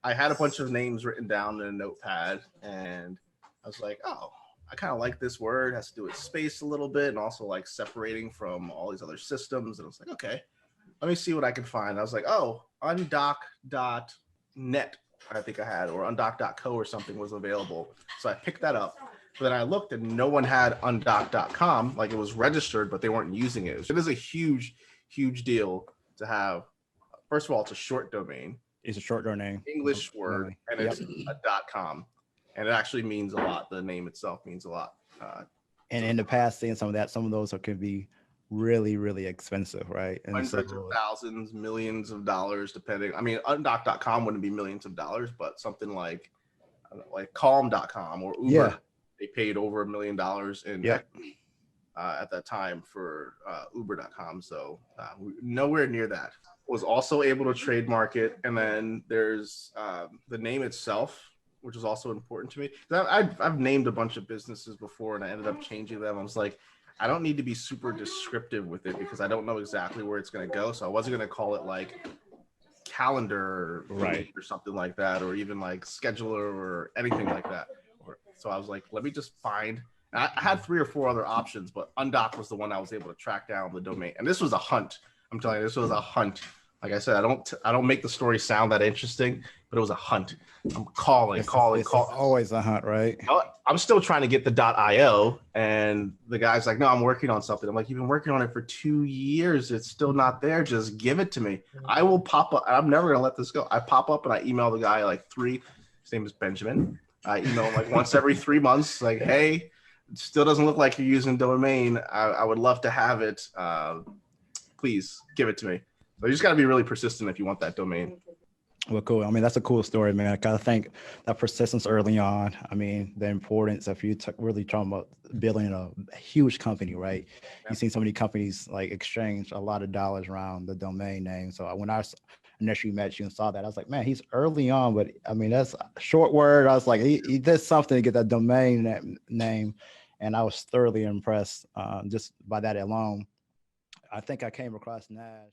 I had a bunch of names written down in a notepad, and I was like, oh, I kind of like this word. It has to do with space a little bit, and also like separating from all these other systems. And I was like, okay, let me see what I can find. I was like, oh, undoc.net, I think I had, or undoc.co or something was available. So I picked that up. But then I looked and no one had undoc.com. Like it was registered, but they weren't using it. It is a huge, huge deal to have. First of all, it's a short domain. It's a short name. English word, and it's a .com. And it actually means a lot. The name itself means a lot. And in the past, seeing some of those can be really, really expensive, right? And hundreds of thousands, millions of dollars, depending. I mean, undoc.com wouldn't be millions of dollars, but something like calm.com or Uber, they paid over $1 million in equity at that time for uber.com. So nowhere near that. Was also able to trademark it. And then there's the name itself, which is also important to me. I've named a bunch of businesses before and I ended up changing them. I was like, I don't need to be super descriptive with it because I don't know exactly where it's going to go. So I wasn't going to call it like calendar or something like that, or even like scheduler or anything like that. So I was like, let me just find. I had 3 or 4 other options, but Undoc was the one I was able to track down the domain. And this was a hunt. I'm telling you, this was a hunt. Like I said, I don't make the story sound that interesting, but it was a hunt. I'm calling. It's always a hunt, right? I'm still trying to get the .io, and the guy's like, "No, I'm working on something." I'm like, "You've been working on it for 2 years. It's still not there. Just give it to me. I will pop up. I'm never gonna let this go." I pop up and I email the guy like 3. His name is Benjamin. I email him like once every 3 months, like, "Hey, it still doesn't look like you're using domain. I would love to have it. Please give it to me." So you just got to be really persistent if you want that domain. Well, cool. I mean, that's a cool story, man. I gotta think that persistence early on. I mean, the importance of you really talking about building a huge company, right? Yeah. You've seen so many companies like exchange a lot of dollars around the domain name. So when I initially met you and saw that, I was like, man, he's early on, but I mean, that's a short word. I was like, he did something to get that domain name. And I was thoroughly impressed just by that alone. I think I came across Nash.